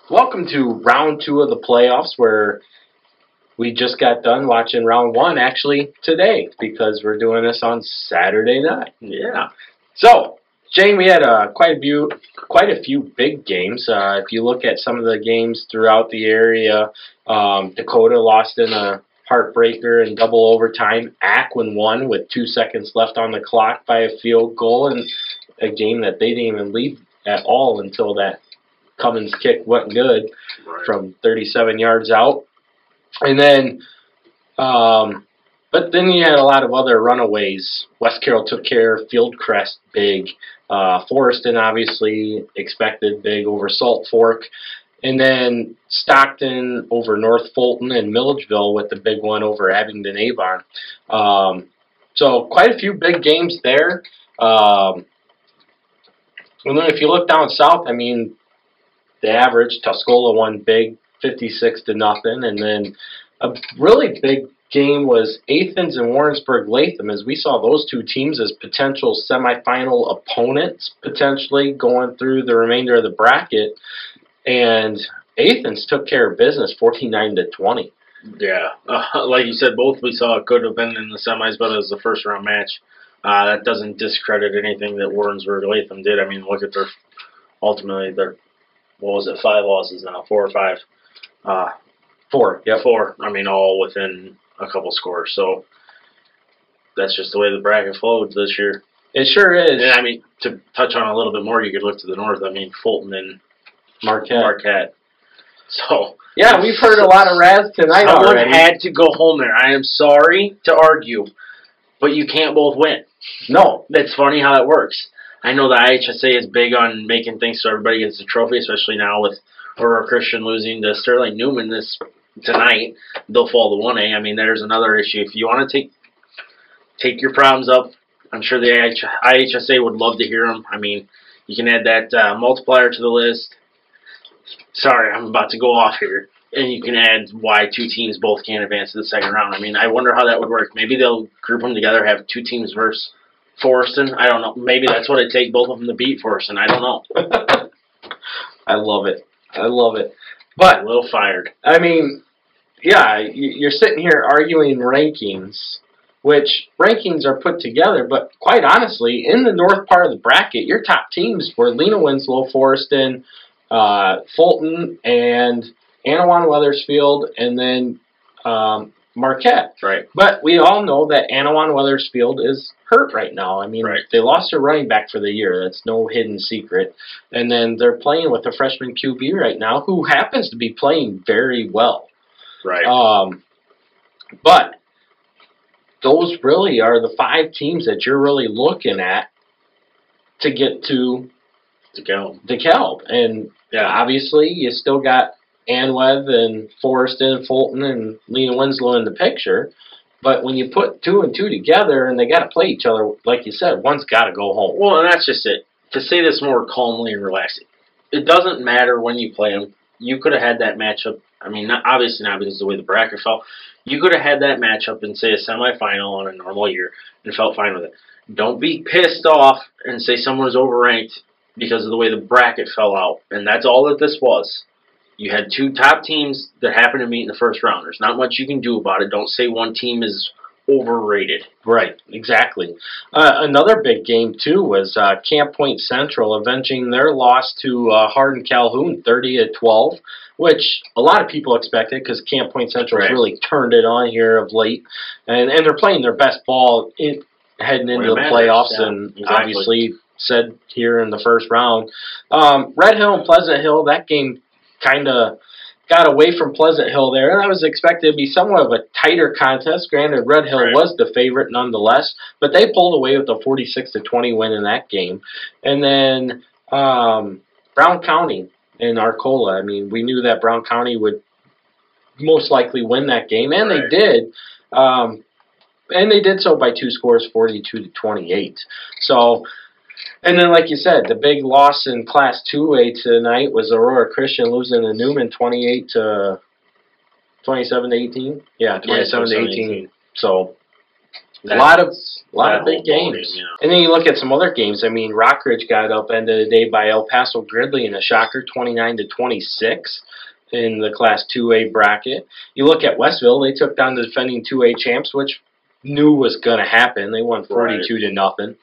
Welcome to round 2 of the playoffs, where we just got done watching round 1 actually today because we're doing this on Saturday night. Yeah. So, Shane, we had quite a few big games. If you look at some of the games throughout the area, Dakota lost in a heartbreaker in double overtime. Aquin won with 2 seconds left on the clock by a field goal, and a game that they didn't even lead at all until that Cummins kick wasn't good from 37 yards out. And then, but then you had a lot of other runaways. West Carroll took care of Fieldcrest big. Forreston obviously expected big over Salt Fork. And then Stockton over North Fulton and Milledgeville with the big one over Abingdon-Avon. So quite a few big games there. And then if you look down south, I mean, the average, Tuscola won big, 56-0, and then a really big game was Athens and Warrensburg-Latham, as we saw those two teams as potential semifinal opponents, potentially going through the remainder of the bracket, and Athens took care of business, 49-20. Yeah, like you said, both we saw could have been in the semis, but it was the first round match. That doesn't discredit anything that Warrensburg-Latham did. I mean, look at their what was it, 5 losses now, 4 or 5? 4, yep. 4. I mean, all within a couple scores. So that's just the way the bracket flowed this year. It sure is. And I mean, to touch on a little bit more, you could look to the north. I mean, Fulton and Marquette. So yeah, we've heard a lot of Raz tonight someone already. had to go home there. I am sorry to argue, but you can't both win. No. That's funny how that works. I know the IHSA is big on making things so everybody gets a trophy, especially now with Aurora Christian losing to Sterling Newman tonight. They'll fall to 1A. I mean, there's another issue. If you want to take your problems up, I'm sure the IHSA would love to hear them. I mean, you can add that multiplier to the list. Sorry, I'm about to go off here. And you can add why 2 teams both can't advance to the second round. I mean, I wonder how that would work. Maybe they'll group them together, have 2 teams versus Forreston. I don't know. Maybe that's what it takes both of them to beat Forreston. I don't know. I love it. I love it. But a little fired. I mean, yeah, you're sitting here arguing rankings, which rankings are put together, but quite honestly, in the north part of the bracket, your top teams were Lena Winslow, Forreston, Fulton, and Annawan-Wethersfield, and then Marquette. Right. But we all know that Annawan-Wethersfield is hurt right now. I mean, They lost their running back for the year. That's no hidden secret. And then they're playing with a freshman QB right now who happens to be playing very well. Right. But those really are the 5 teams that you're really looking at to get to DeKalb. And yeah, obviously you still got Anweth and Forreston and Fulton and Lena Winslow in the picture. But when you put 2 and 2 together and they got to play each other, like you said, one's got to go home. Well, and that's just it. To say this more calmly and relaxing, it doesn't matter when you play them. You could have had that matchup. I mean, obviously not because of the way the bracket fell. You could have had that matchup in, say, a semifinal on a normal year and felt fine with it. Don't be pissed off and say someone's overranked because of the way the bracket fell out. And that's all that this was. You had 2 top teams that happened to meet in the first round. There's not much you can do about it. Don't say one team is overrated. Right, exactly. Another big game, too, was Camp Point Central avenging their loss to Hardin Calhoun, 30-12, which a lot of people expected because Camp Point Central has really turned it on here of late. And they're playing their best ball heading into the playoffs, and obviously said here in the first round. Red Hill and Pleasant Hill, that game kind of got away from Pleasant Hill there, and I was expected to be somewhat of a tighter contest. Granted, Red Hill was the favorite nonetheless, but they pulled away with a 46-20 win in that game. And then Brown County and Arcola. I mean, we knew that Brown County would most likely win that game, and they did. And they did so by 2 scores, 42-28. So, and then, like you said, the big loss in Class 2A tonight was Aurora Christian losing to Newman 27-18. Yeah, 27-18. So, A lot of big volume, games. you know. And then you look at some other games. I mean, Rockridge got up end of the day by El Paso Gridley in a shocker, 29-26 in the Class 2A bracket. You look at Westville, they took down the defending 2A champs, which knew was going to happen. They won 42-0.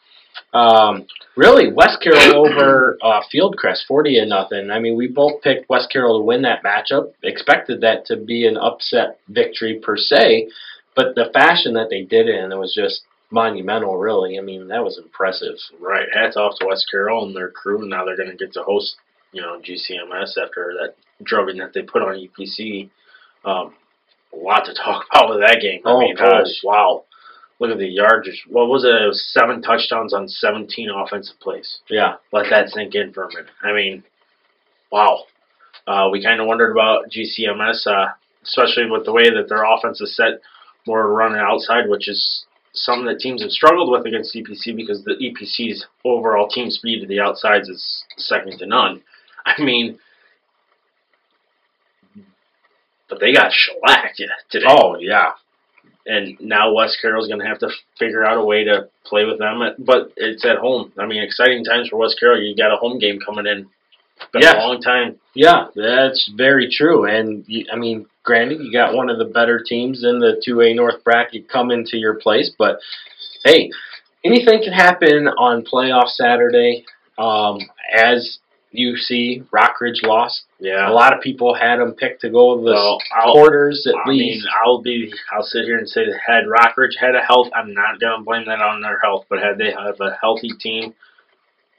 Really, West Carroll over Fieldcrest, 40-0. I mean, we both picked West Carroll to win that matchup. Expected that to be an upset victory per se, but the fashion that they did it in, it was just monumental, really. I mean, that was impressive. Right. Hats off to West Carroll and their crew. Now they're going to get to host, GCMS after that drubbing that they put on EPC. A lot to talk about with that game. Gosh, wow. Look at the yardage. What was it? It was 7 touchdowns on 17 offensive plays. Yeah. Let that sink in for a minute. I mean, wow. We kind of wondered about GCMS, especially with the way that their offense is set, more running outside, which is something that teams have struggled with against EPC because the EPC's overall team speed to the outsides is second to none. I mean, but they got shellacked today. Oh, yeah. And now West Carroll's going to have to figure out a way to play with them, but it's at home. I mean, exciting times for West Carroll. You got a home game coming in. Been a long time. Yeah, that's very true. And, I mean, granted, you got one of the better teams in the 2A North bracket coming to your place, but, hey, anything can happen on playoff Saturday. As you see, Rockridge lost. Yeah. A lot of people had them picked to go to the quarters at least. I'll sit here and say that had Rockridge had a health, I'm not going to blame that on their health, but had they have a healthy team,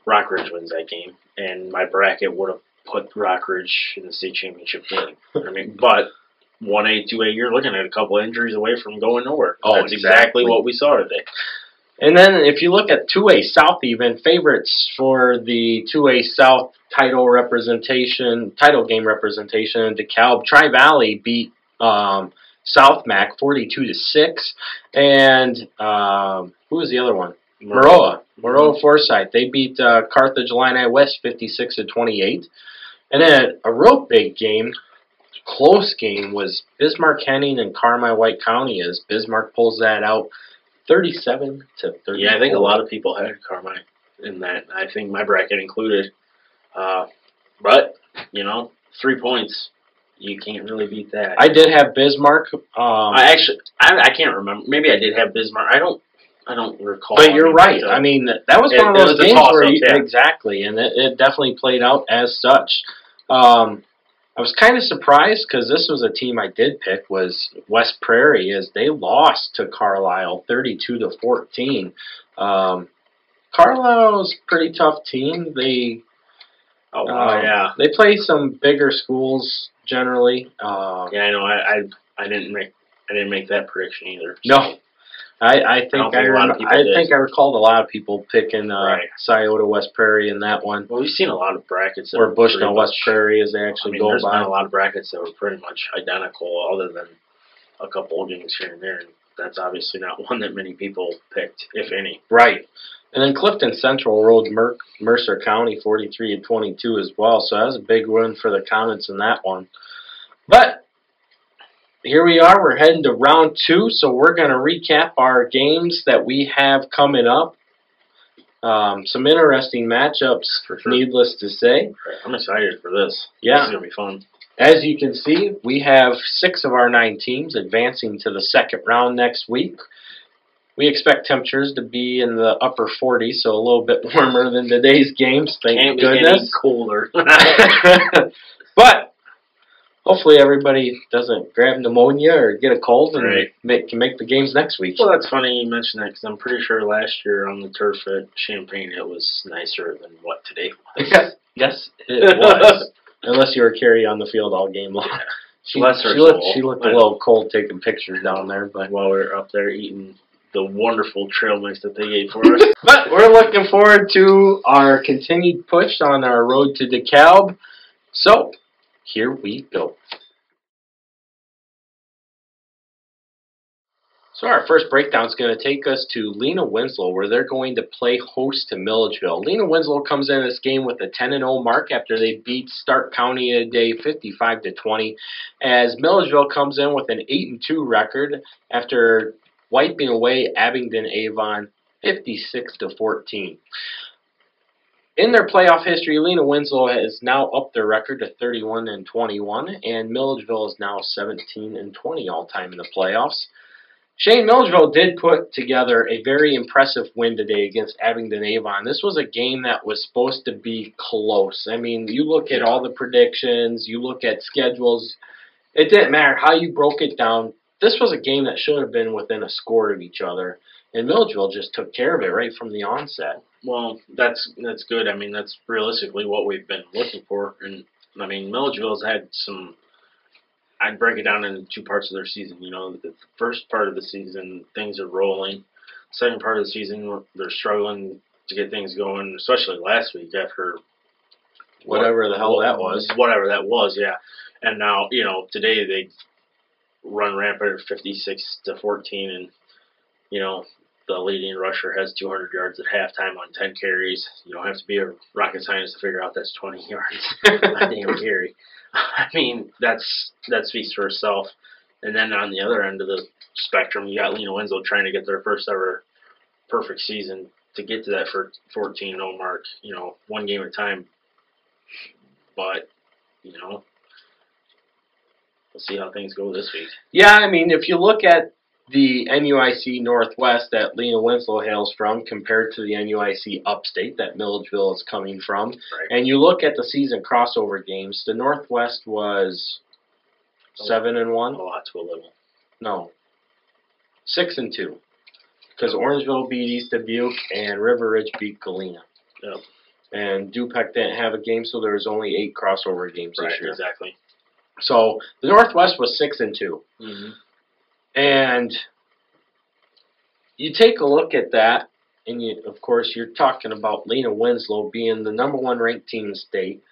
Rockridge wins that game. And my bracket would have put Rockridge in the state championship game. I mean, but 1A, 2A, you're looking at a couple of injuries away from going nowhere. Oh, that's exactly what we saw today. And then if you look at 2A South, even favorites for the 2A South title game representation in DeKalb, Tri-Valley beat South Mac 42-6, and who was the other one? Maroa Forsyth. They beat Carthage Illini West 56-28, and then a real big game, close game, was Bismarck Henning and Carmi White County as Bismarck pulls that out 37-34. Yeah, I think a lot of people had Carmi in that. I think my bracket included. But 3 points. You can't really beat that. I did have Bismarck. I can't remember. Maybe I did have Bismarck. I don't recall. But you're right. I mean, that was one of those games where exactly, and it definitely played out as such. I was kind of surprised because this was a team I did pick, was West Prairie, as they lost to Carlisle 32-14. Carlisle's a pretty tough team. They play some bigger schools generally. Yeah, I know. I didn't make that prediction either. So. No. I think I recalled a lot of people picking Scioto West Prairie in that one. Well, we've seen a lot of brackets. Or Bushnell West Prairie, as they actually go there's by. There's been a lot of brackets that were pretty much identical, other than a couple of games here and there. And that's obviously not one that many people picked, if any. Right. And then Clifton Central rode Mercer County 43-22 as well. So that was a big win for the Comets in that one. But here we are. We're heading to round 2, so we're going to recap our games that we have coming up. Some interesting matchups, needless to say. I'm excited for this. Yeah. This is going to be fun. As you can see, we have 6 of our 9 teams advancing to the second round next week. We expect temperatures to be in the upper 40s, so a little bit warmer than today's games. Thank goodness. Can't be any colder. But hopefully everybody doesn't grab pneumonia or get a cold and can make the games next week. Well, that's funny you mention that, because I'm pretty sure last year on the turf at Champaign it was nicer than what today was. Yes, it was. Unless you were carrying on the field all game long. She looked a little cold taking pictures down there. But while we were up there eating the wonderful trail mix that they gave for us. But we're looking forward to our continued push on our road to DeKalb. So, here we go. So our first breakdown is going to take us to Lena Winslow, where they're going to play host to Milledgeville. Lena Winslow comes in this game with a 10-0 mark after they beat Stark County today 55-20, as Milledgeville comes in with an 8-2 record after wiping away Abingdon-Avon 56-14. In their playoff history, Lena Winslow has now upped their record to 31-21, and Milledgeville is now 17-20 all-time in the playoffs. Shane, Milledgeville did put together a very impressive win today against Abingdon-Avon. This was a game that was supposed to be close. I mean, you look at all the predictions, you look at schedules, it didn't matter how you broke it down. This was a game that should have been within a score of each other, and Milledgeville just took care of it right from the onset. Well, that's good. I mean, that's realistically what we've been looking for. And, I mean, Milledgeville's had some, I'd break it down into two parts of their season. You know, the first part of the season, things are rolling. Second part of the season, they're struggling to get things going, especially last week after whatever the hell that was. Whatever that was, yeah. And now, you know, today they run rampant at 56-14, and, you know, the leading rusher has 200 yards at halftime on 10 carries. You don't have to be a rocket scientist to figure out that's 20 yards on damn carry. I mean, that speaks for itself. And then on the other end of the spectrum, you got Lena Winslow trying to get their first ever perfect season to get to that 14-0 mark, you know, one game at a time. But, you know, we'll see how things go this week. Yeah, I mean, if you look at the NUIC Northwest that Lena Winslow hails from compared to the NUIC Upstate that Milledgeville is coming from, right, and you look at the season crossover games, the Northwest was 7-1. A lot to a little. No, 6-2, because Orangeville beat East Dubuque and River Ridge beat Galena. Yep. And Dupac didn't have a game, so there was only 8 crossover games this year. Exactly. So the Northwest was 6-2. Mm-hmm. And you take a look at that, and of course, you're talking about Lena Winslow being the number 1 ranked team in the state,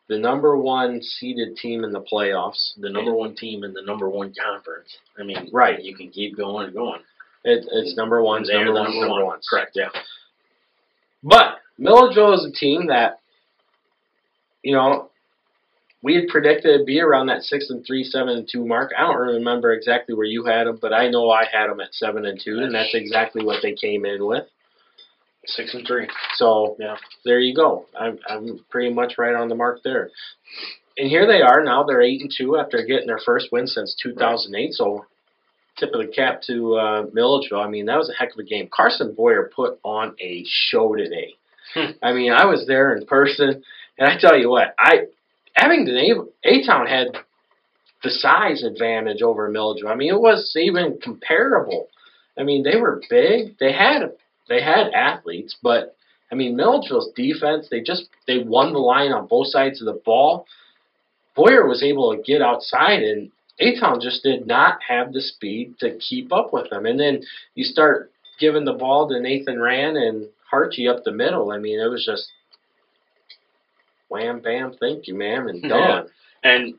the number 1 seeded team in the playoffs, the number 1 team in the number 1 conference. I mean, right? You can keep going and going. It's number 1, number 1. Correct. Yeah. But Milledgeville is a team that, you know, we had predicted it'd be around that 6-3, 7-2 mark. I don't remember exactly where you had them, but I know I had them at 7-2, and that's exactly what they came in with. 6-3. So yeah, there you go. I'm pretty much right on the mark there. And here they are now. They're 8-2 after getting their first win since 2008. So tip of the cap to Milledgeville. I mean, that was a heck of a game. Carson Boyer put on a show today. I mean, I was there in person, and I tell you what, A-Town had the size advantage over Milledgeville. I mean, it was even comparable. I mean, they were big. They had athletes, but I mean, Milledgeville's defense, they won the line on both sides of the ball. Boyer was able to get outside, and A-Town just did not have the speed to keep up with them. And then you start giving the ball to Nathan Rand and Harchie up the middle. I mean, it was just wham, bam, thank you, ma'am, and done. Yeah. And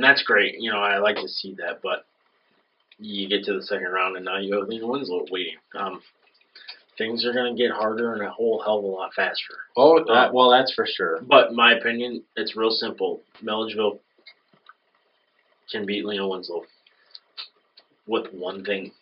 that's great. You know, I like to see that, but you get to the second round, and now you have Lena Winslow waiting. Things are going to get harder and a whole hell of a lot faster. Oh, well, that's for sure. But in my opinion, it's real simple. Milledgeville can beat Lena Winslow with one thing.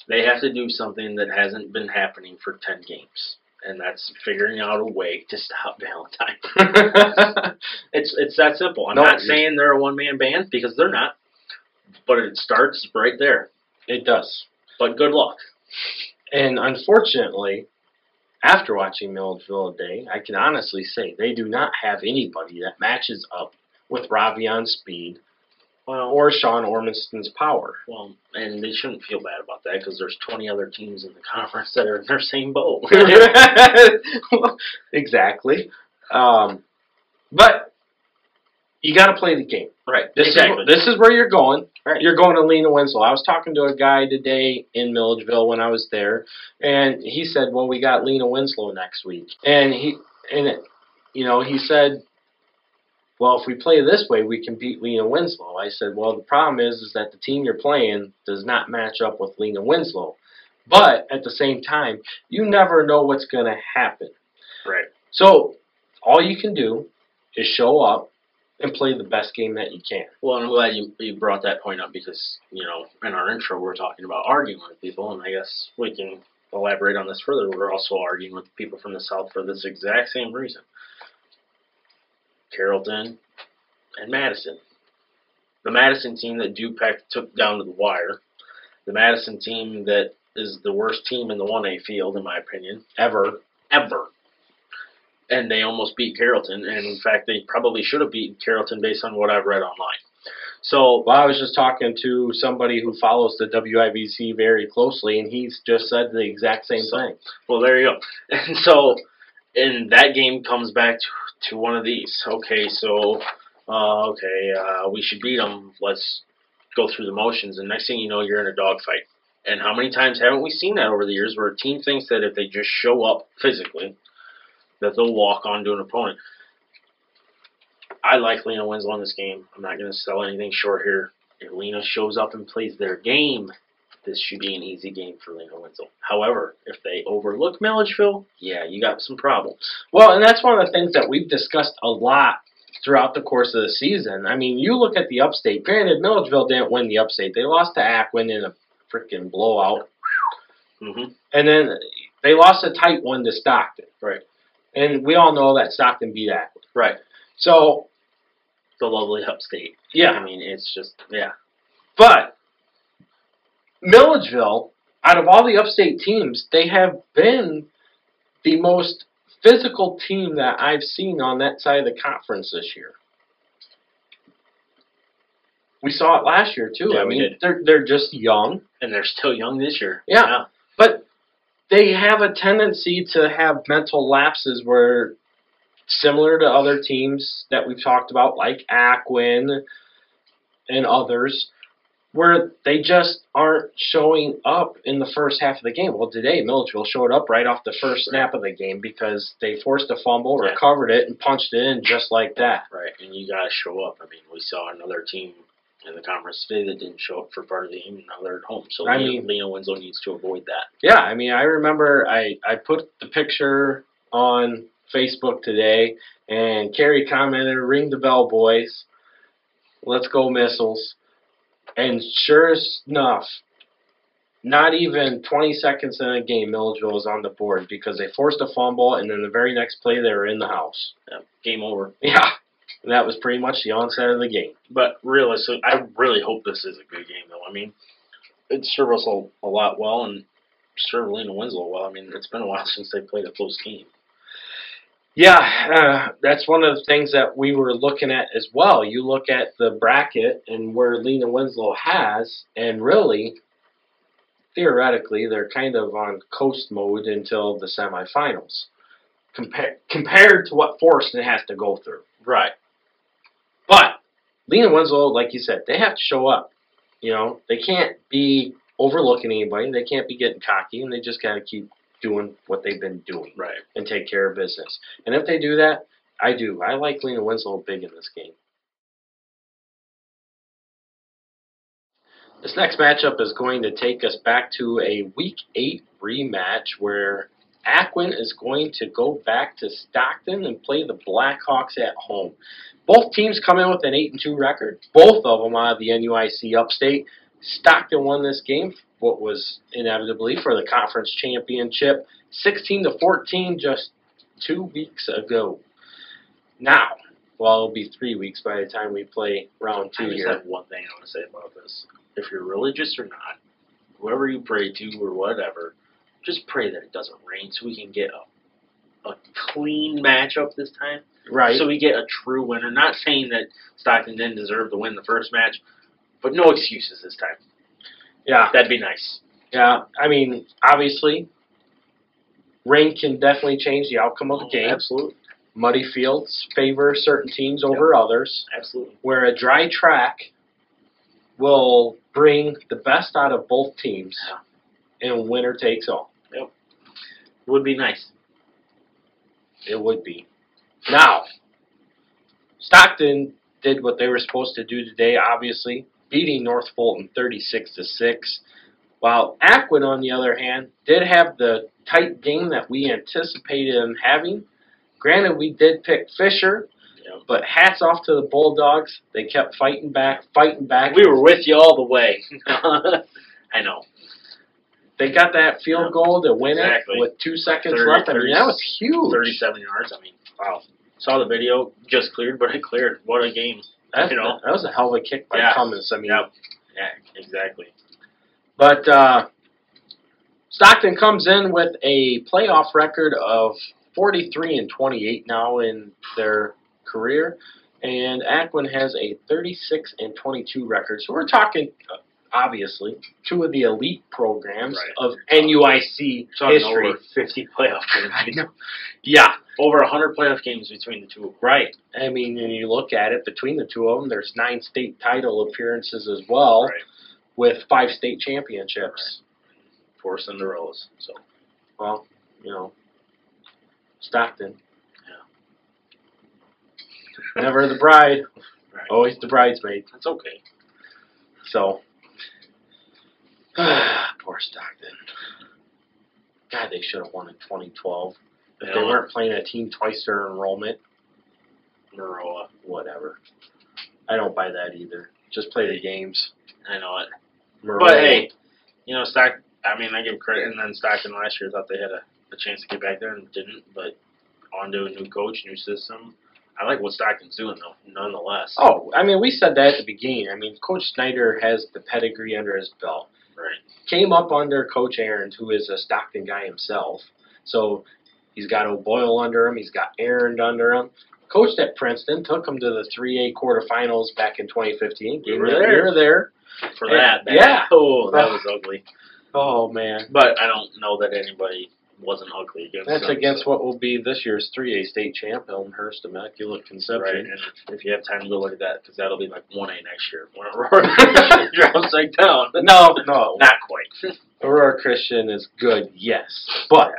They have to do something that hasn't been happening for 10 games. And that's figuring out a way to stop Valentine. It's that simple. I'm not saying they're a one-man band, because they're not. But it starts right there. It does. But good luck. And unfortunately, after watching Milledgeville today, I can honestly say they do not have anybody that matches up with Ravion's speed or Sean Ormiston's power. Well, and they shouldn't feel bad about that, because there's 20 other teams in the conference that are in their same boat. Exactly. But you got to play the game. Right. This is where you're going. Right. You're going to Lena Winslow. I was talking to a guy today in Milledgeville when I was there, and he said, well, we got Lena Winslow next week. And he said, well, if we play this way, we can beat Lena Winslow. I said, well, the problem is that the team you're playing does not match up with Lena Winslow. But at the same time, you never know what's going to happen. Right. So all you can do is show up and play the best game that you can. Well, I'm glad you brought that point up because, you know, in our intro we're talking about arguing with people, and I guess we can elaborate on this further. We're also arguing with people from the South for this exact same reason. Carrollton and Madison. The Madison team that Dupac took down to the wire. The Madison team that is the worst team in the 1A field, in my opinion, ever. And they almost beat Carrollton, and in fact, they probably should have beaten Carrollton based on what I've read online. So, well, I was just talking to somebody who follows the WIVC very closely, and he's just said the exact same thing. Well, there you go. And so, and that game comes back to one of these. Okay, so, we should beat them. Let's go through the motions, and next thing you know, you're in a dogfight. And how many times haven't we seen that over the years where a team thinks that if they just show up physically, that they'll walk onto an opponent? I like Lena Winslow in this game. I'm not going to sell anything short here. If Lena shows up and plays their game, this should be an easy game for Lena Winslow. However, if they overlook Milledgeville, yeah, you got some problems. Well, and that's one of the things that we've discussed a lot throughout the course of the season. I mean, you look at the upstate. Granted, Milledgeville didn't win the upstate. They lost to Aquin in a freaking blowout. Mm-hmm. And then they lost a tight one to Stockton. Right. And we all know that Stockton beat Aquin. Right. So, the lovely upstate. Yeah. I mean, it's just, yeah. But Milledgeville, out of all the upstate teams, they have been the most physical team that I've seen on that side of the conference this year. We saw it last year, too. Yeah, I mean, they're just young. And they're still young this year. Yeah. But they have a tendency to have mental lapses where, similar to other teams that we've talked about, like Aquin and others, where they just aren't showing up in the first half of the game. Well, today, Milledgeville showed up right off the first snap of the game because they forced a fumble, recovered it, and punched it in just like that. Right, and you got to show up. I mean, we saw another team in the conference today that didn't show up for part of the game, and now they're at home. So Lena Winslow needs to avoid that. Yeah, I mean, I remember I put the picture on Facebook today, and Carrie commented, "Ring the bell, boys. Let's go Missiles." And sure enough, not even 20 seconds in a game, Milledgeville was on the board because they forced a fumble, and then the very next play, they were in the house. Yeah, game over. Yeah, and that was pretty much the onset of the game. But realistically, I really hope this is a good game, though. I mean, it served us a lot well, and served Lena Winslow well. I mean, it's been a while since they played a close game. Yeah, that's one of the things that we were looking at as well. You look at the bracket and where Lena Winslow has, and really, theoretically, they're kind of on coast mode until the semifinals, compared to what Forreston has to go through. Right. But Lena Winslow, like you said, they have to show up. You know, they can't be overlooking anybody. They can't be getting cocky, and they just got to keep doing what they've been doing, right, and take care of business. And if they do that, I do. I like Lena Winslow big in this game. This next matchup is going to take us back to a Week 8 rematch where Aquin is going to go back to Stockton and play the Blackhawks at home. Both teams come in with an 8-2 record. Both of them out of the NUIC upstate. Stockton won this game, what was inevitably for the conference championship, 16-14 just 2 weeks ago. Now, well, it'll be 3 weeks by the time we play round 2 here. I just have one thing I want to say about this. If you're religious or not, whoever you pray to or whatever, just pray that it doesn't rain so we can get a clean matchup this time. Right. So we get a true winner. Not saying that Stockton didn't deserve to win the first match, but no excuses this time. Yeah. That'd be nice. Yeah. I mean, obviously, rain can definitely change the outcome of the game. Absolutely. Muddy fields favor certain teams over others. Absolutely. Where a dry track will bring the best out of both teams, and winner takes all. Yep. It would be nice. It would be. Now, Stockton did what they were supposed to do today, obviously, beating North Fulton 36-6. While Aquin, on the other hand, did have the tight game that we anticipated him having. Granted, we did pick Fisher, Yeah. But hats off to the Bulldogs. They kept fighting back. We were with you all the way. I know. They got that field goal to win it with 2 seconds left. I mean, that was huge. 37 yards. I mean, wow. Saw the video. Just cleared, but it cleared. What a game. That was a hell of a kick by Cummins. I mean, yeah, exactly. But Stockton comes in with a playoff record of 43-28 now in their career, and Aquin has a 36-22 record. So we're talking, obviously, two of the elite programs of NUIC history. Over 50 playoff games. I know. Yeah. Over 100 playoff games between the two. Right. I mean, when you look at it, between the two of them, there's 9 state title appearances as well, with 5 state championships. 4 Cinderellas. So, well, you know, Stockton. Yeah. Never the bride. Always the bridesmaid. That's okay. So, poor Stockton. God, they should have won in 2012. If they weren't playing a team twice their enrollment. Maroa. Whatever. I don't buy that either. Just play the games. I know it. Maroa. But hey, you know, I give credit, and then Stockton last year thought they had a chance to get back there and didn't, but on to a new coach, new system. I like what Stockton's doing, though, nonetheless. Oh, I mean, we said that at the beginning. I mean, Coach Snyder has the pedigree under his belt. Right. Came up under Coach Ahrens, who is a Stockton guy himself. So he's got O'Boyle under him. He's got Ahrens under him. Coached at Princeton, took him to the 3A quarterfinals back in 2015. We were there. For that. Yeah. Oh, that was ugly. Oh, man. But I don't know that anybody wasn't ugly against That's them, against what will be this year's 3A state champ, Elmhurst Immaculate Conception. Right, and if you have time to go look at that, because that'll be like 1A next year. When Aurora drops like down. No. Not quite. Aurora Christian is good, yes. But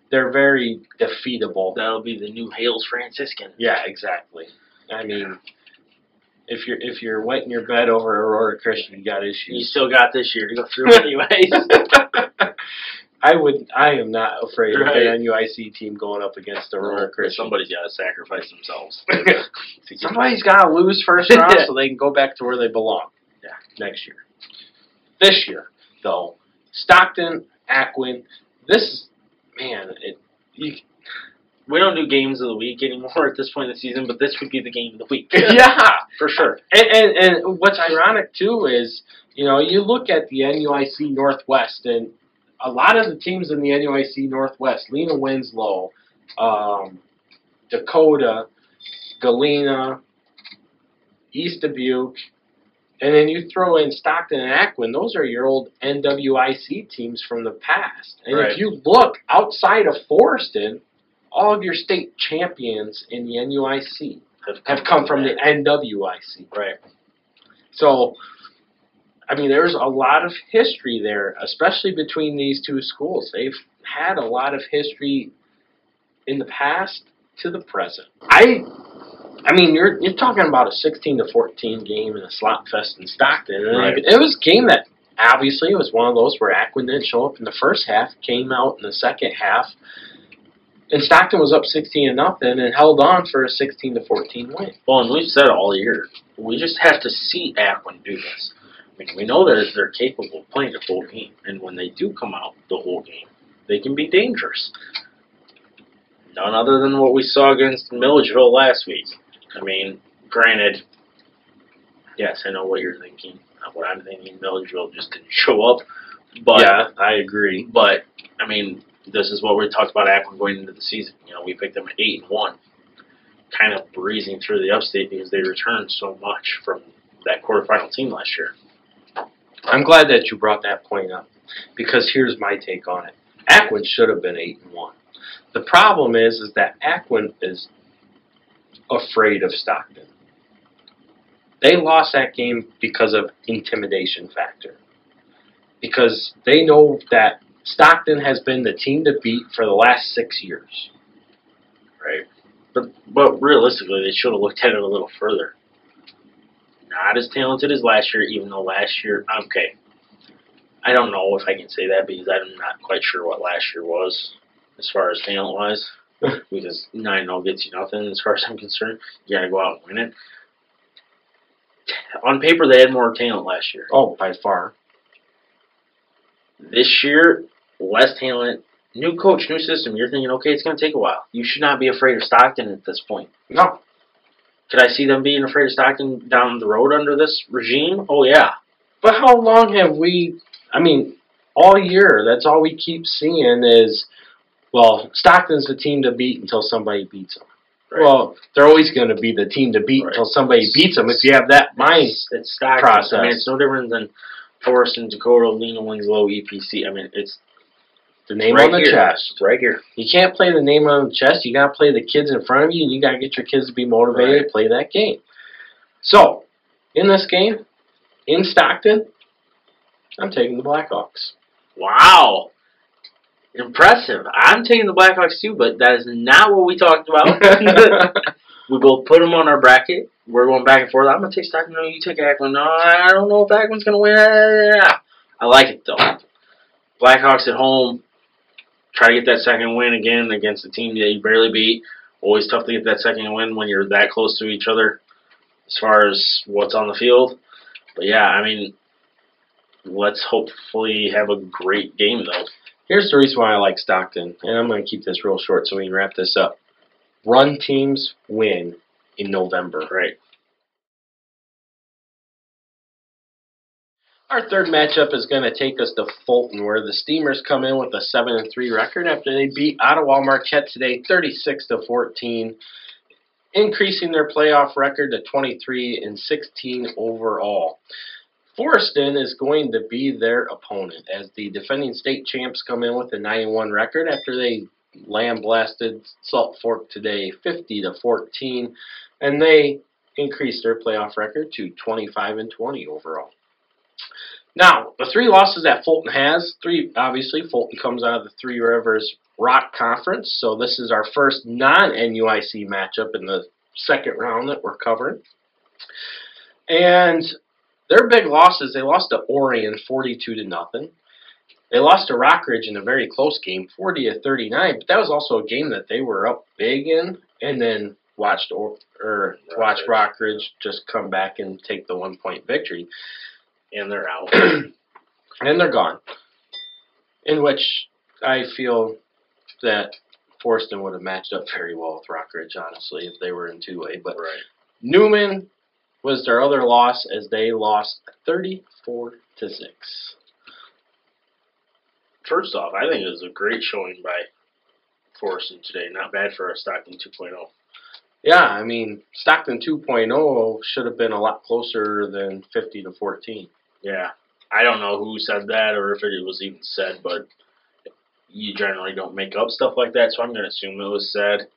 they're very defeatable. That'll be the new Hales Franciscan. Yeah, exactly. I mean, if you're wetting your bed over Aurora Christian, you got issues. You still got this year to go through anyways. I am not afraid of an NUIC team going up against Aurora Christian. Somebody's got to sacrifice themselves. Somebody's got to lose first round so they can go back to where they belong. Yeah, next year. This year, though, Stockton, Aquin, we don't do games of the week anymore at this point in the season, but this would be the game of the week. Yeah, for sure. And what's ironic, too, is, you know, you look at the NUIC Northwest, and a lot of the teams in the NUIC Northwest, Lena Winslow, Dakota, Galena, East Dubuque, and then you throw in Stockton and Aquin, those are your old NWIC teams from the past. And if you look outside of Forreston, all of your state champions in the NUIC have come from the NWIC. Right. So, I mean, there's a lot of history there, especially between these two schools. They've had a lot of history in the past to the present. I mean, you're talking about a 16-14 game in a slot fest in Stockton. And it was a game that obviously was one of those where Aquin didn't show up in the first half, came out in the second half, and Stockton was up 16-0 and held on for a 16-14 win. Well, and we've said all year, we just have to see Aquin do this. I mean, we know that they're capable of playing the full game, and when they do come out the whole game, they can be dangerous. None other than what we saw against Milledgeville last week. I mean, granted, yes, I know what you're thinking. What I'm thinking, Milledgeville just didn't show up. But yeah, I agree. But, I mean, this is what we talked about Aquin going into the season. You know, we picked them at 8-1, kind of breezing through the upstate because they returned so much from that quarterfinal team last year. I'm glad that you brought that point up, because here's my take on it. Aquin should have been 8-1. The problem is that Aquin is afraid of Stockton. They lost that game because of intimidation factor. Because they know that Stockton has been the team to beat for the last 6 years. Right. But realistically, they should have looked at it a little further. Not as talented as last year, even though last year, okay, I don't know if I can say that because I'm not quite sure what last year was as far as talent-wise. because 9-0 gets you nothing as far as I'm concerned. You got to go out and win it. On paper, they had more talent last year. Oh, by far. This year, less talent. New coach, new system. You're thinking, okay, it's going to take a while. You should not be afraid of Stockton at this point. No. Could I see them being afraid of Stockton down the road under this regime? Oh, yeah. But how long have we, I mean, all year, that's all we keep seeing is, well, Stockton's the team to beat until somebody beats them. Right. Well, they're always going to be the team to beat until somebody beats them if you have that mind it's Stockton. process. I mean, it's no different than Forreston, Dakota, Lena, Winslow, EPC. I mean, it's the name on the chest. Right here. You can't play the name on the chest. You got to play the kids in front of you, and you got to get your kids to be motivated to play that game. So, in this game, in Stockton, I'm taking the Blackhawks. Wow. Impressive. I'm taking the Blackhawks too, but that is not what we talked about. We both put them on our bracket. We're going back and forth. I'm going to take Stockton. No, you take Aquin. No, I don't know if Aquin's going to win. I like it, though. Blackhawks at home. Try to get that second win again against a team that you barely beat. Always tough to get that second win when you're that close to each other as far as what's on the field. But, yeah, I mean, let's hopefully have a great game, though. Here's the reason why I like Stockton, and I'm going to keep this real short so we can wrap this up. Run teams win in November. Right. Our third matchup is going to take us to Fulton, where the Steamers come in with a 7-3 record after they beat Ottawa-Marquette today 36-14, increasing their playoff record to 23-16 overall. Forreston is going to be their opponent as the defending state champs come in with a 9-1 record after they lamb-blasted Salt Fork today 50-14, and they increased their playoff record to 25-20 overall. Now, the three losses that Fulton has, obviously Fulton comes out of the Three Rivers Rock Conference, so this is our first non-NUIC matchup in the second round that we're covering. And their big losses, they lost to Orion 42-0. They lost to Rockridge in a very close game, 40-39, but that was also a game that they were up big in, and then watched Rockridge just come back and take the 1-point victory. And they're out. And they're gone. In which I feel that Forreston would have matched up very well with Rockridge, honestly, if they were in two-way. But Newman was their other loss as they lost 34-6. First off, I think it was a great showing by Forreston today. Not bad for a Stockton 2.0. Yeah, I mean, Stockton 2.0 should have been a lot closer than 50-14. Yeah. I don't know who said that or if it was even said, but you generally don't make up stuff like that, so I'm going to assume it was said.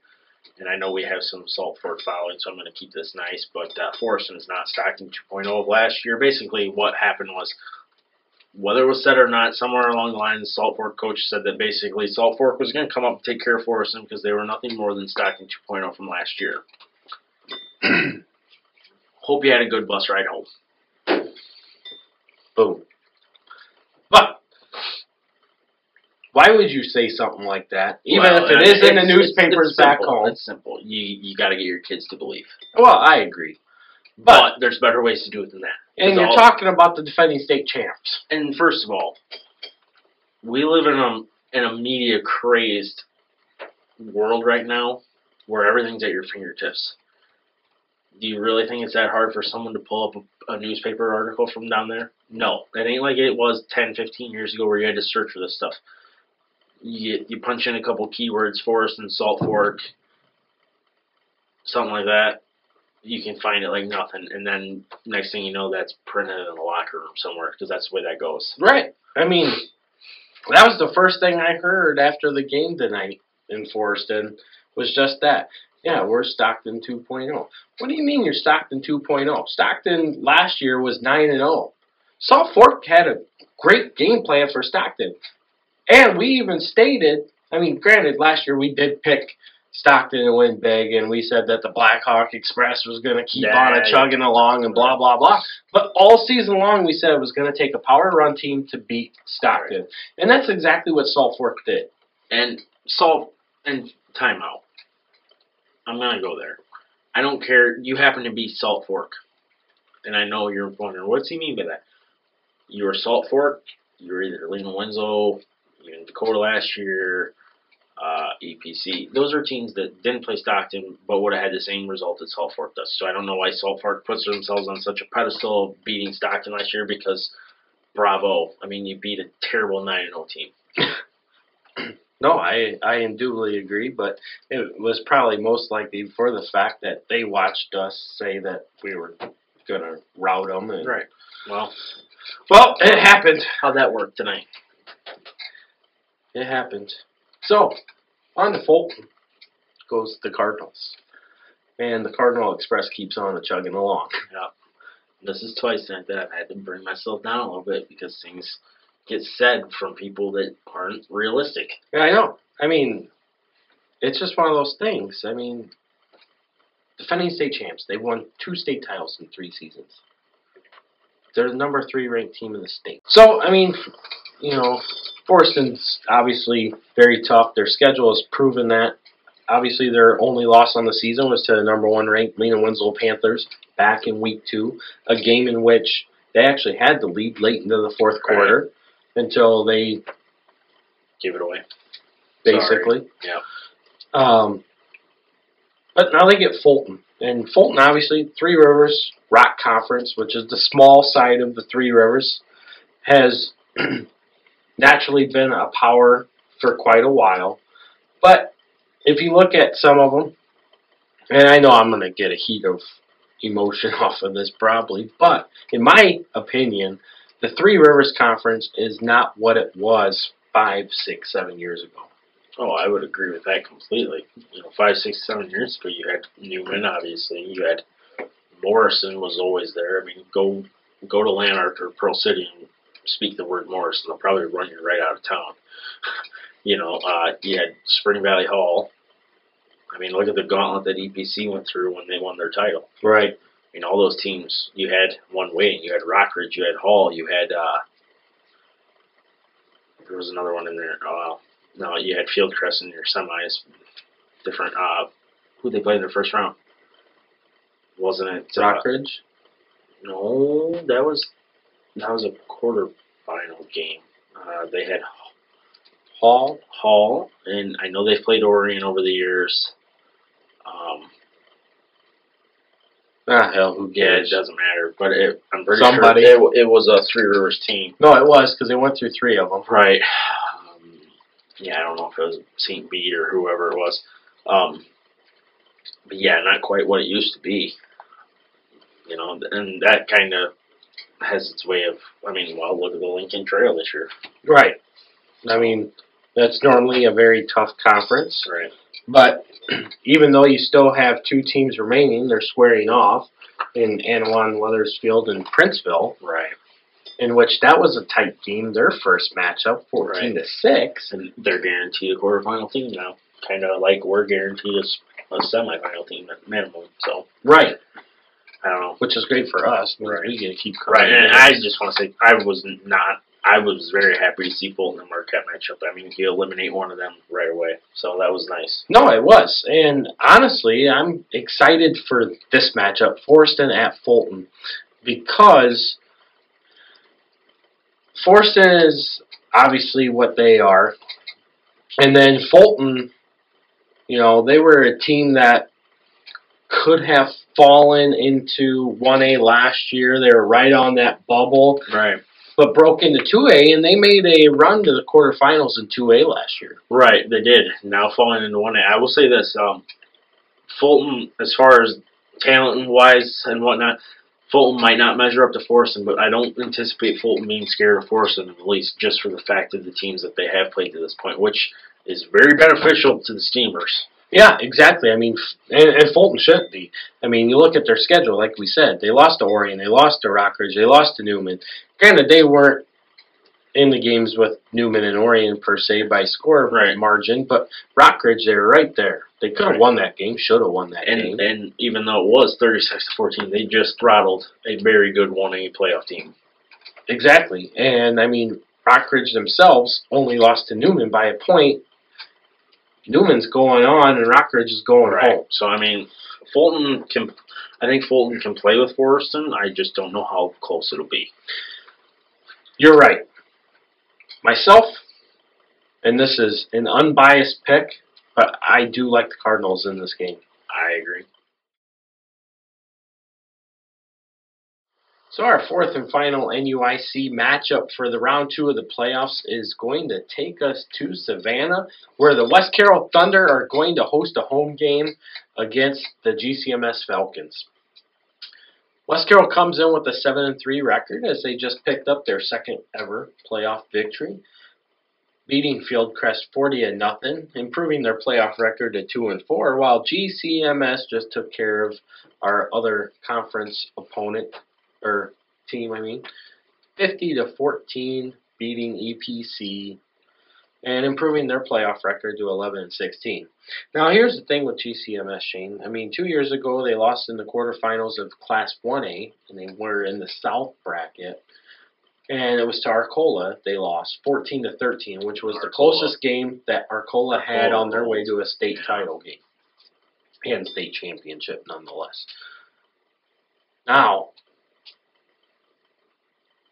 And I know we have some Salt Fork following, so I'm going to keep this nice. But Forreston is not Stockton 2.0 of last year. Basically, what happened was, whether it was said or not, somewhere along the line, the Salt Fork coach said that basically Salt Fork was going to come up and take care of Forreston because they were nothing more than Stockton 2.0 from last year. Hope you had a good bus ride home. Boom. But why would you say something like that? Even if it is in the newspapers back home. It's simple. You got to get your kids to believe. Well, I agree. But there's better ways to do it than that. And you're talking about the defending state champs. And first of all, we live in a media-crazed world right now where everything's at your fingertips. Do you really think it's that hard for someone to pull up a newspaper article from down there? No. It ain't like it was 10, 15 years ago where you had to search for this stuff. You punch in a couple keywords, Forreston, Salt Fork, something like that. You can find it like nothing, and then next thing you know, that's printed in the locker room somewhere, because that's the way that goes. Right. I mean, that was the first thing I heard after the game tonight in Forreston, was just that. Yeah, we're Stockton 2.0. What do you mean you're Stockton 2.0? Stockton last year was 9-0. Salt Fork had a great game plan for Stockton. And we even stated, I mean, granted, last year we did pick Stockton to win big, and we said that the Blackhawk Express was going to keep on chugging along and blah, blah, blah. But all season long we said it was going to take a power run team to beat Stockton. And that's exactly what Salt Fork did. And timeout. I'm going to go there. I don't care. You happen to be Salt Fork. And I know you're wondering, what's he mean by that? You're Salt Fork. You're either Lena-Winslow, you're in Dakota last year, EPC. Those are teams that didn't play Stockton, but would have had the same result that Salt Fork does. So I don't know why Salt Fork puts themselves on such a pedestal of beating Stockton last year, because bravo. I mean, you beat a terrible 9-0 team. No, I indubitably agree, but it was probably most likely for the fact that they watched us say that we were going to rout them. And, right. Well, it happened. How'd that work tonight? It happened. So, on to Fulton goes the Cardinals. And the Cardinal Express keeps on chugging along. Yeah. This is twice tonight that I've had to bring myself down a little bit because things get said from people that aren't realistic. Yeah, I know. I mean, it's just one of those things. I mean, defending state champs, they won 2 state titles in 3 seasons. They're the number 3 ranked team in the state. So, I mean, you know, Forreston's obviously very tough. Their schedule has proven that. Obviously, their only loss on the season was to the number 1 ranked Lena-Winslow Panthers back in week 2, a game in which they actually had the lead late into the 4th quarter until they gave it away, basically. Yeah. But now they get Fulton. And Fulton, obviously, Three Rivers Rock Conference, which is the small side of the Three Rivers, has naturally been a power for quite a while. But if you look at some of them, and I know I'm going to get a heat of emotion off of this probably, but in my opinion, the Three Rivers Conference is not what it was 5, 6, 7 years ago. Oh, I would agree with that completely. You know, 5, 6, 7 years ago, you had Newman, obviously. You had Morrison was always there. I mean, go to Lanark or Pearl City and speak the word Morrison. They'll probably run you right out of town. You know, you had Spring Valley Hall. I mean, look at the gauntlet that EPC went through when they won their title. Right. I mean, all those teams, you had one waiting. You had Rockridge, you had Hall, you had, there was another one in there. No, you had Fieldcrest in your semis. Different, who they played in their first round? Wasn't it? Rockridge? No, that was a quarterfinal game. They had Hall, and I know they've played Orion over the years. Hell, who cares? Yeah, it doesn't matter. But I'm pretty Somebody. sure it was a Three Rivers team. No, it was, because they went through 3 of them. Right. Yeah, I don't know if it was St. Bede or whoever it was. But yeah, not quite what it used to be. You know, and that kind of has its way of, I mean, well, look at the Lincoln Trail this year. Right. I mean, that's normally a very tough conference. Right. But even though you still have 2 teams remaining, they're squaring off in Annawan-Wethersfield and Princeville. Right. In which that was a tight game, their first matchup, 14-6. And they're guaranteed a quarterfinal team now. Kind of like we're guaranteed a semifinal team at minimum. So right. I don't know. Which is great for us. Right. We get to keep right. And I just want to say, I was very happy to see Fulton and Marquette matchup. I mean, you eliminate one of them right away. So that was nice. No, it was. And honestly, I'm excited for this matchup, Forreston at Fulton, because Forreston is obviously what they are. And then Fulton, you know, they were a team that could have fallen into 1A last year. They were right on that bubble. Right. But broke into 2A, and they made a run to the quarterfinals in 2A last year. Right, they did. Now falling into 1A. I will say this, Fulton, as far as talent-wise and whatnot, Fulton might not measure up to Forreston, but I don't anticipate Fulton being scared of Forreston, at least just for the fact of the teams that they have played to this point, which is very beneficial to the Steamers. Yeah, exactly. I mean, and Fulton shouldn't be. I mean, you look at their schedule, like we said, they lost to Orion, they lost to Rockridge, they lost to Newman. Granted, they weren't in the games with Newman and Orion, per se, by score margin, but Rockridge, they were right there. They could have won that game, should have won that game. And even though it was 36-14, they just throttled a very good 1A playoff team. Exactly. And, I mean, Rockridge themselves only lost to Newman by a point. Newman's going on and Rockridge is going home. So, I mean, I think Fulton can play with Forreston. I just don't know how close it'll be. You're right. Myself, and this is an unbiased pick, but I do like the Cardinals in this game. I agree. So our fourth and final NUIC matchup for the round 2 of the playoffs is going to take us to Savannah, where the West Carroll Thunder are going to host a home game against the GCMS Falcons. West Carroll comes in with a 7-3 record as they just picked up their second ever playoff victory, beating Fieldcrest 40-0, improving their playoff record to 2-4, while GCMS just took care of our other conference opponent, or team, 50-14, beating EPC and improving their playoff record to 11-16. Now, here's the thing with GCMS, Shane. 2 years ago they lost in the quarterfinals of Class 1A, and they were in the South bracket. And it was to Arcola. They lost 14-13, which was the closest game that Arcola had on their way to a state title game and state championship, nonetheless. Now,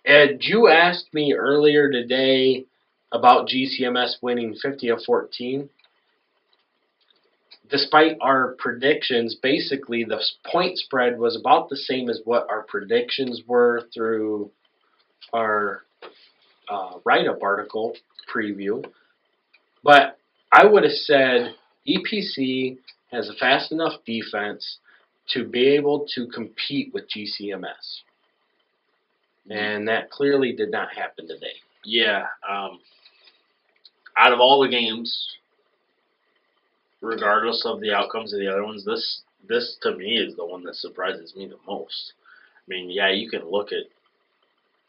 Ed, you asked me earlier today about GCMS winning 50-14. Despite our predictions, basically the point spread was about the same as what our predictions were through our write-up article preview. But I would have said EPC has a fast enough defense to be able to compete with GCMS. And that clearly did not happen today. Yeah. Out of all the games, regardless of the outcomes of the other ones, this to me is the one that surprises me the most. Yeah, you can look at,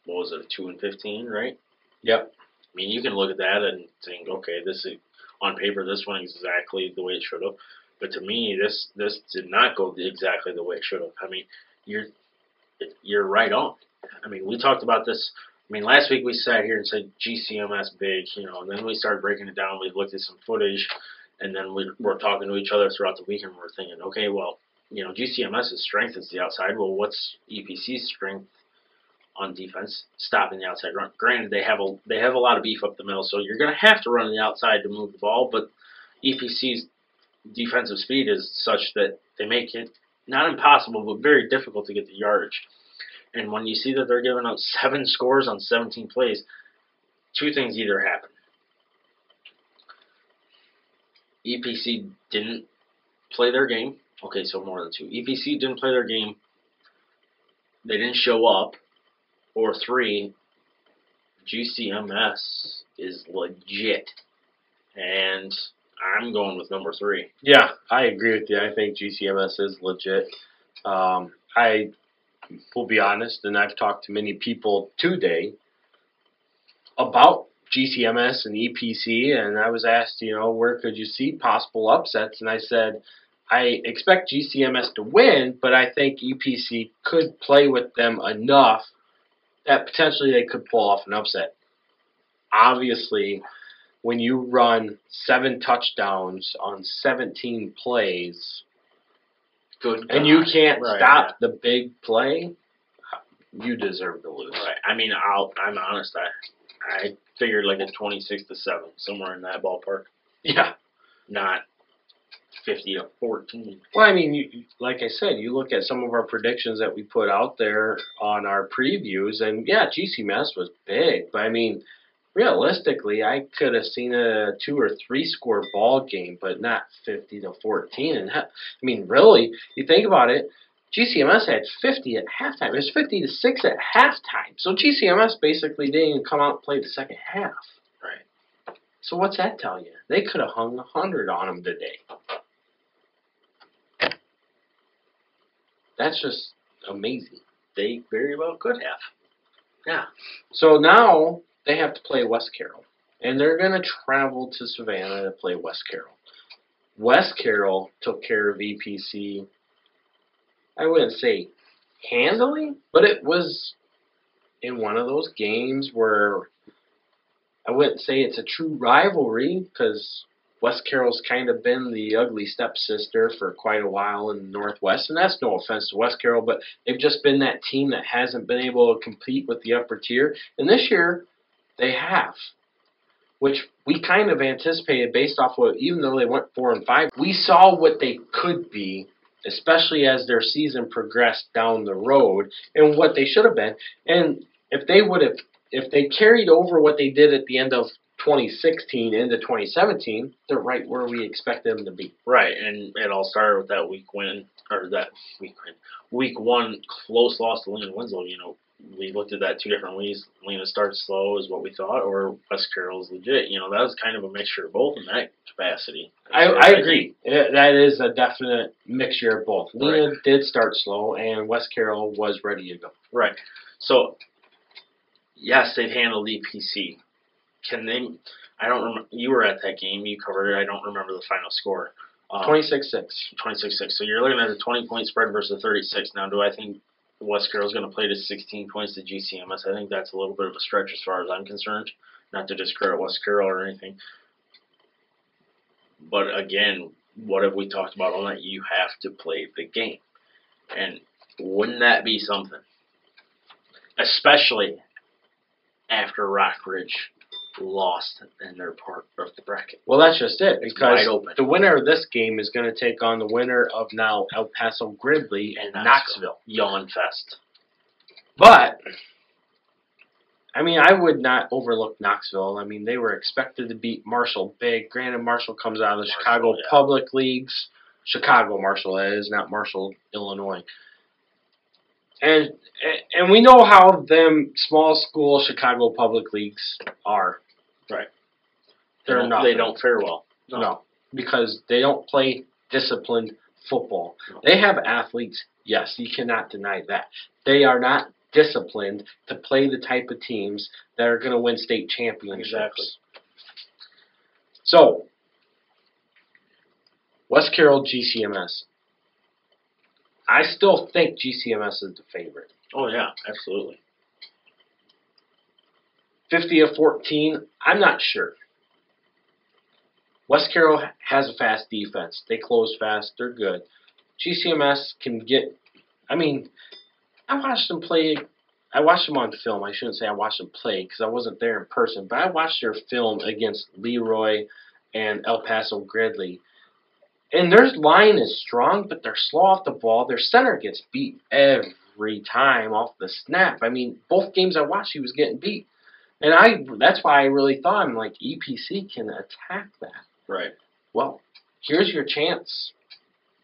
what was it, 2-15, right? Yep. You can look at that and think, okay, this is, on paper, this went exactly the way it should have. But to me, this did not go exactly the way it should have. You're right on. We talked about this. Last week we sat here and said GCMS big, and then we started breaking it down. We looked at some footage, and then we were talking to each other throughout the week, and we're thinking, okay, well, GCMS's strength is the outside. Well, what's EPC's strength on defense? Stopping the outside run. Granted, they have a lot of beef up the middle, so you're going to have to run the outside to move the ball, but EPC's defensive speed is such that they make it not impossible, but very difficult to get the yardage. And when you see that they're giving up 7 scores on 17 plays, two things either happen. EPC didn't play their game. Okay, so more than 2. EPC didn't play their game. They didn't show up. Or 3, GCMS is legit. And I'm going with number 3. Yeah, I agree with you. I think GCMS is legit. I will be honest, and I've talked to many people today about GCMS and EPC, and I was asked, where could you see possible upsets? And I said, I expect GCMS to win, but I think EPC could play with them enough that potentially they could pull off an upset. Obviously, when you run 7 touchdowns on 17 plays, and you can't stop the big play, you deserve to lose. Right. I'm honest. I figured like a 26-7, somewhere in that ballpark. Yeah. Not 50-14. Well, like I said, you look at some of our predictions that we put out there on our previews, and yeah, GCMS was big, but realistically, I could have seen a 2 or 3 score ball game, but not 50-14. And really, you think about it, GCMS had 50 at halftime. It was 50-6 at halftime. So GCMS basically didn't even come out and play the second half. Right. So what's that tell you? They could have hung 100 on them today. That's just amazing. They very well could have. Yeah. So now they have to play West Carroll. And they're going to travel to Savannah to play West Carroll. West Carroll took care of EPC, I wouldn't say handily, but it was in one of those games where I wouldn't say it's a true rivalry because West Carroll's kind of been the ugly stepsister for quite a while in the Northwest, and that's no offense to West Carroll, but they've just been that team that hasn't been able to compete with the upper tier. And this year, they have, which we kind of anticipated based off what, even though they went 4-5, we saw what they could be, especially as their season progressed down the road, and what they should have been. And if they carried over what they did at the end of 2016 into 2017, they're right where we expect them to be. Right, and it all started with that week one close loss to Lena-Winslow. You know, we looked at that two different ways. Lena starts slow is what we thought, or West Carroll's legit. You know, that was kind of a mixture of both in that capacity. I agree. That is a definite mixture of both. Lena did start slow, and West Carroll was ready to go. Right. So, yes, they've handled EPC. Can they? I don't remember. You were at that game. You covered it. I don't remember the final score. 26-6. 26-6. So you're looking at a 20-point spread versus a 36. Now, do I think West Carroll's going to play to 16 points to GCMS? I think that's a little bit of a stretch as far as I'm concerned. Not to discredit West Carroll or anything. But again, what have we talked about all night? You have to play the game. And wouldn't that be something? Especially after Rockridge lost in their part of the bracket. Well, that's just it, because wide open. The winner of this game is going to take on the winner of now El Paso Gridley and Knoxville. Yawn Fest. But, I mean, I would not overlook Knoxville. I mean, they were expected to beat Marshall big. Granted, Marshall comes out of the Chicago Public Leagues. Chicago Marshall, that is, not Marshall, Illinois. And we know how them small school Chicago Public Leagues are. Right. They don't fare well. No, because they don't play disciplined football. No. They have athletes, yes, you cannot deny that. They are not disciplined to play the type of teams that are going to win state championships. Exactly. So, West Carroll, GCMS. I still think GCMS is the favorite. Oh, yeah, absolutely. 50-14, I'm not sure. West Carroll has a fast defense. They close fast. They're good. GCMS can get... I mean, I watched them play... I watched them on film. I shouldn't say I watched them play because I wasn't there in person. But I watched their film against Leroy and El Paso Gridley. And their line is strong, but they're slow off the ball. Their center gets beat every time off the snap. I mean, both games I watched, he was getting beat. And that's why I really thought, I'm like, EPC can attack that. Right. Well, here's your chance,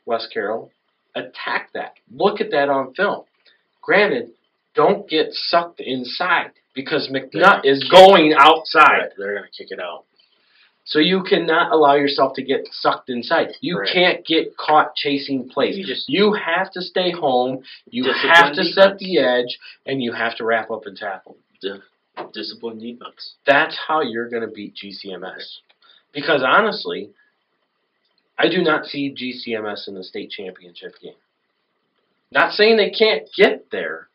West Carroll. Attack that. Look at that on film. Granted, don't get sucked inside because McNutt is going outside. Right. They're going to kick it out. So you cannot allow yourself to get sucked inside. You can't get caught chasing plays. You have to stay home. You have to set the edge, and you have to wrap up and tackle. Disciplined defense. That's how you're going to beat GCMS. Because honestly, I do not see GCMS in the state championship game. Not saying they can't get there.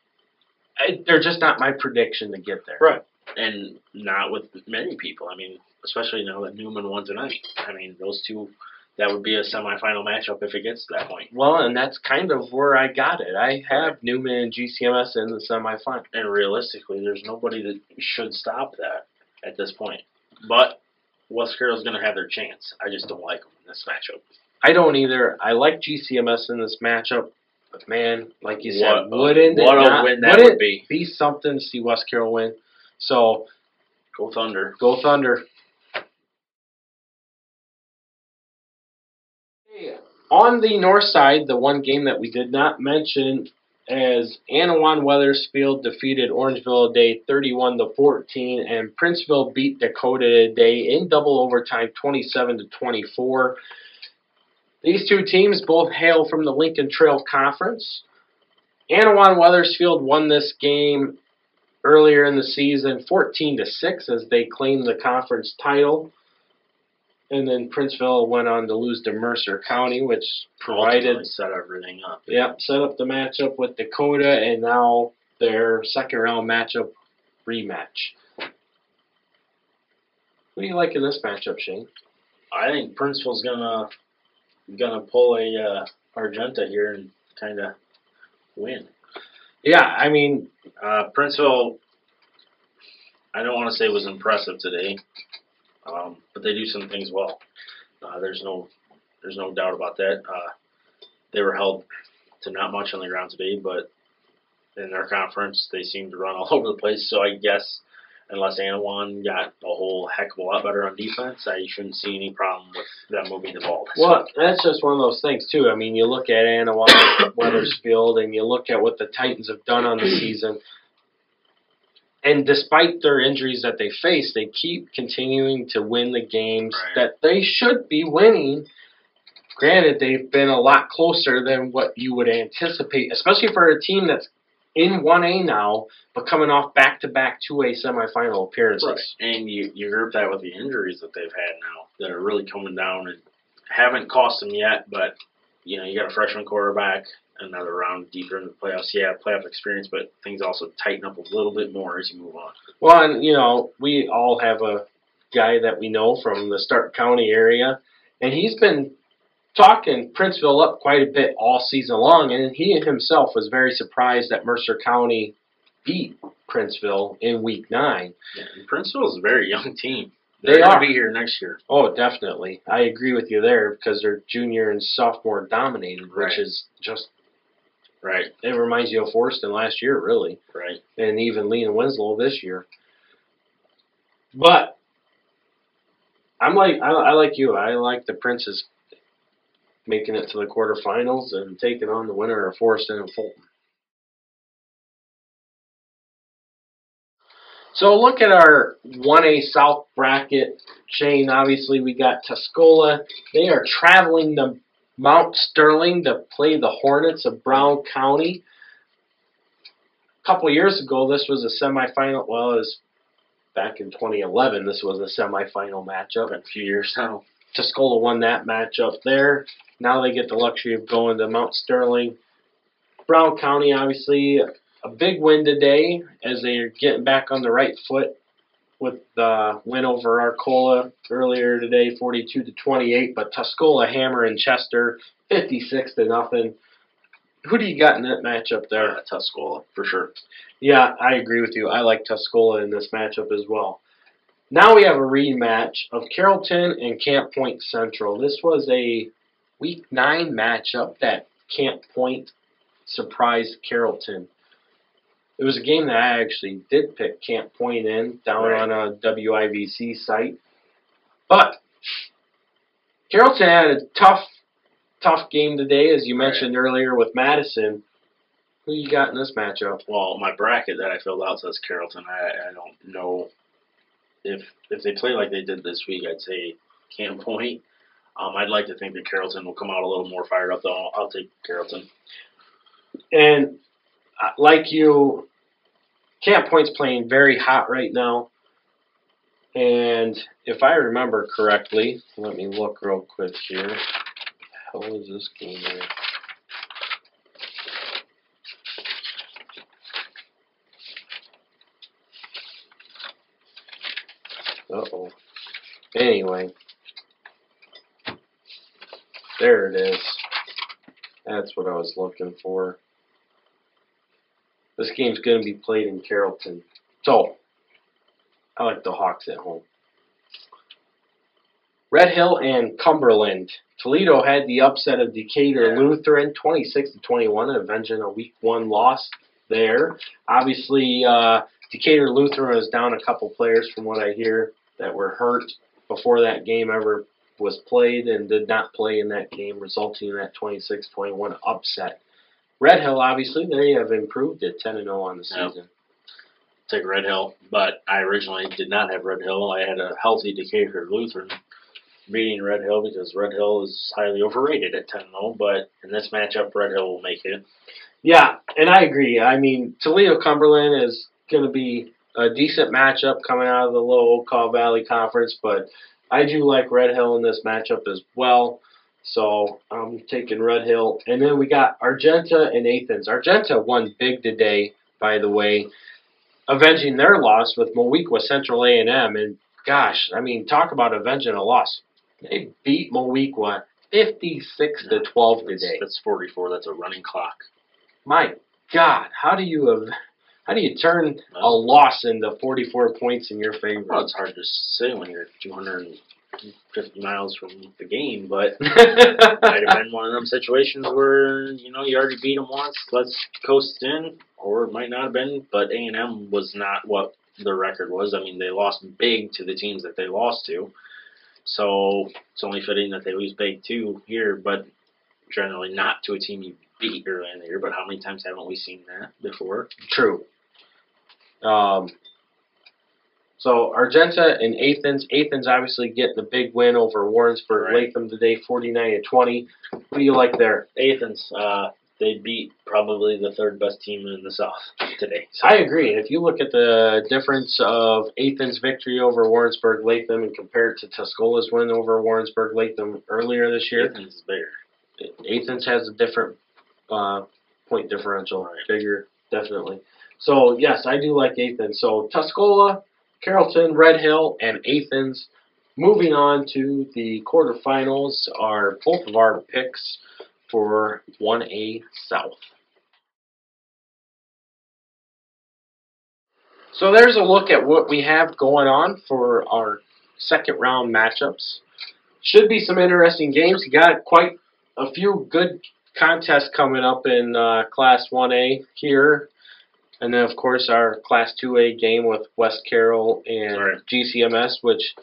They're just not my prediction to get there. Right. And not with many people. I mean, especially now that Newman won tonight. I mean, those two, that would be a semifinal matchup if it gets to that point. Well, and that's kind of where I got it. I have Newman and GCMS in the semifinal. And realistically, there's nobody that should stop that at this point. But West Carroll's going to have their chance. I just don't like them in this matchup. I don't either. I like GCMS in this matchup. But, man, like you said, wouldn't it be something to see West Carroll win? So, go Thunder. Go Thunder. On the north side, the one game that we did not mention as Annawan-Wethersfield defeated Orangeville today 31-14, and Princeville beat Dakota today in double overtime 27-24. These two teams both hail from the Lincoln Trail Conference. Annawan-Wethersfield won this game earlier in the season 14-6 as they claimed the conference title. And then Princeville went on to lose to Mercer County, which provided... set everything up. Yep, set up the matchup with Dakota, and now their second-round matchup rematch. What do you like in this matchup, Shane? I think Princeville's gonna pull a Argenta here and kind of win. Yeah, I mean, Princeville, I don't want to say was impressive today, but they do some things well. There's no doubt about that. They were held to not much on the ground today, but in their conference, they seem to run all over the place. So I guess unless Annawan got a whole heck of a lot better on defense, I shouldn't see any problem with them moving the ball. Well, that's just one of those things, too. I mean, you look at Annawan-Wethersfield, and you look at what the Titans have done on the season. And despite their injuries that they face, they keep continuing to win the games that they should be winning. Granted, they've been a lot closer than what you would anticipate, especially for a team that's in 1A now, but coming off back-to-back 2A semifinal appearances. Right. And you group that with the injuries that they've had now that are really coming down and haven't cost them yet, but you got a freshman quarterback, another round deeper in the playoffs. Yeah, playoff experience, but things also tighten up a little bit more as you move on. Well, and we all have a guy that we know from the Stark County area, and he's been talking Princeville up quite a bit all season long, and he himself was very surprised that Mercer County beat Princeville in Week 9. Yeah, and Princeville is a very young team. They're going to be here next year. Oh, definitely. I agree with you there because they're junior and sophomore dominated, which is just right. It reminds you of Forreston last year, really. Right. And even Lee and Winslow this year. But I like you. I like the Princes making it to the quarterfinals and taking on the winner of Forreston and Fulton. So look at our 1A South bracket. Shane, obviously we got Tuscola. They are traveling to Mount Sterling to play the Hornets of Brown County. A couple years ago, this was a semifinal. Well, it was back in 2011. This was a semifinal matchup. In a few years now. Tuscola won that matchup there. Now they get the luxury of going to Mount Sterling. Brown County, obviously, a big win today as they are getting back on the right foot with the win over Arcola earlier today, 42-28. But Tuscola hammering Chester, 56-0. Who do you got in that matchup there? Tuscola, for sure. Yeah, I agree with you. I like Tuscola in this matchup as well. Now we have a rematch of Carrollton and Camp Point Central. This was a Week 9 matchup that Camp Point surprised Carrollton. It was a game that I actually did pick Camp Point in down on a WIVC site. But Carrollton had a tough game today, as you mentioned earlier with Madison. Who you got in this matchup? Well, my bracket that I filled out says Carrollton. I don't know if they play like they did this week. I'd say Camp Point. I'd like to think that Carrollton will come out a little more fired up, though. I'll take Carrollton. And like you, Camp Point's playing very hot right now. And if I remember correctly, let me look real quick here. How is this game here? Uh-oh. Anyway. There it is. That's what I was looking for. This game's going to be played in Carrollton. So, I like the Hawks at home. Red Hill and Cumberland. Toledo had the upset of Decatur Lutheran, 26-21, avenging a Week 1 loss there. Obviously, Decatur Lutheran was down a couple players from what I hear that were hurt before that game ever was played and did not play in that game, resulting in that 26-21 upset. Red Hill, obviously, they have improved at 10-0 on the season. Take Red Hill, but I originally did not have Red Hill. I had a healthy Decatur Lutheran beating Red Hill because Red Hill is highly overrated at 10-0, but in this matchup, Red Hill will make it. Yeah, and I agree. I mean, Toledo-Cumberland is going to be a decent matchup coming out of the Little Oak Valley Conference, but I do like Red Hill in this matchup as well. So I'm taking Red Hill. And then we got Argenta and Athens. Argenta won big today, by the way, avenging their loss with Moweaqua Central A&M. And gosh, I mean, talk about avenging a loss. They beat Moweaqua 56-12 today. That's 44. That's a running clock. My God, how do you turn a loss into 44 points in your favor? Well, it's hard to say when you're 250 miles from the game, but it might have been one of them situations where, you already beat them once, let's coast in, or it might not have been, but A&M was not what the record was. I mean, they lost big to the teams that they lost to, so it's only fitting that they lose big too here, but generally not to a team you beat early in the year, but how many times haven't we seen that before? True. So Argenta and Athens. Athens obviously getting the big win over Warrensburg Latham today, 49-20. What do you like there? Athens. They beat probably the third best team in the South today. So. I agree. And if you look at the difference of Athens' victory over Warrensburg Latham and compare it to Tuscola's win over Warrensburg Latham earlier this year, Athens is bigger. Athens has a different point differential, bigger, definitely. So yes, I do like Athens. So Tuscola, Carrollton, Red Hill, and Athens. Moving on to the quarterfinals are both of our picks for 1A South. So there's a look at what we have going on for our second round matchups. Should be some interesting games. You got quite a few good contests coming up in Class 1A here. And then, of course, our Class 2A game with West Carroll and GCMS, which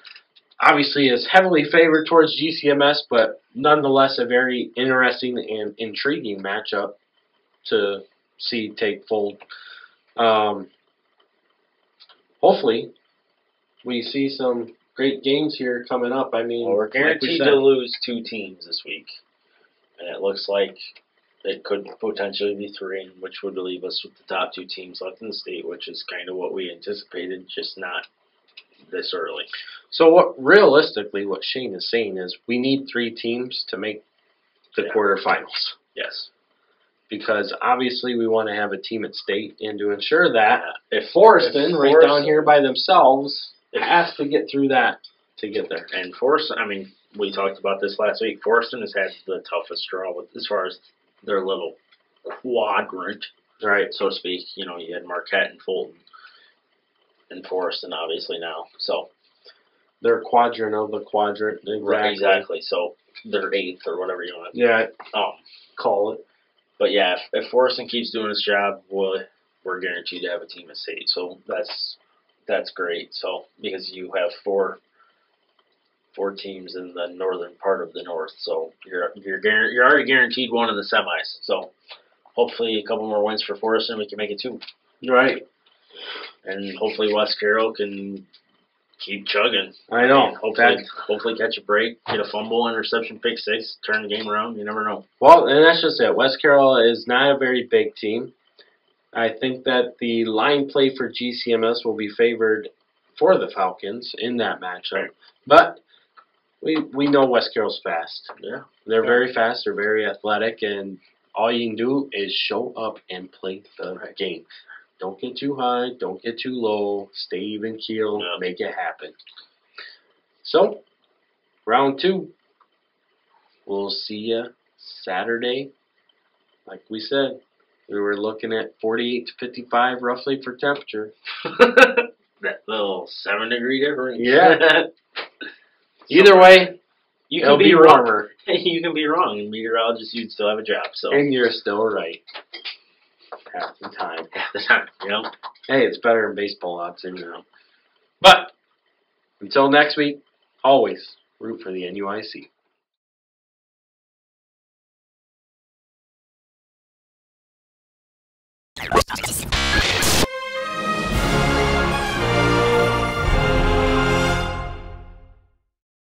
obviously is heavily favored towards GCMS, but nonetheless a very interesting and intriguing matchup to see take fold. Hopefully, we see some great games here coming up. I mean, we're guaranteed to lose 2 teams this week, and it looks like it could potentially be 3, which would leave us with the top 2 teams left in the state, which is kind of what we anticipated, just not this early. So realistically, what Shane is saying is we need 3 teams to make the quarterfinals. Yes. Because obviously we want to have a team at state, and to ensure that, if Forreston, right down here by themselves, has to get through that to get there. And Forreston, I mean, we talked about this last week. Forreston has had the toughest draw as far as their little quadrant, so to speak. You had Marquette and Fulton and Forreston, obviously, now. So they're quadrant of the quadrant. Exactly. So they're 8th or whatever you want to call it. But yeah, if Forreston keeps doing his job, we're guaranteed to have a team at state. So that's great. So because you have four teams in the northern part of the north, so you're already guaranteed one in the semis. So hopefully a couple more wins for Forreston, we can make it 2. Right. And hopefully West Carroll can keep chugging. I know. Hopefully catch a break, get a fumble, interception, pick 6, turn the game around. You never know. Well, and that's just it. West Carroll is not a very big team. I think that the line play for GCMS will be favored for the Falcons in that matchup. But we know West Carroll's fast. Yeah. They're very fast. They're very athletic. And all you can do is show up and play the game. Don't get too high. Don't get too low. Stay even keel. Yeah. Make it happen. So, round 2. We'll see you Saturday. Like we said, we were looking at 48 to 55 roughly for temperature. That little 7-degree difference. Yeah. Either way, you can be warmer. You can be wrong. And meteorologist, you'd still have a job. So. And you're still right. Half the time. Yep. Hey, it's better than baseball odds, But until next week, always root for the NUIC.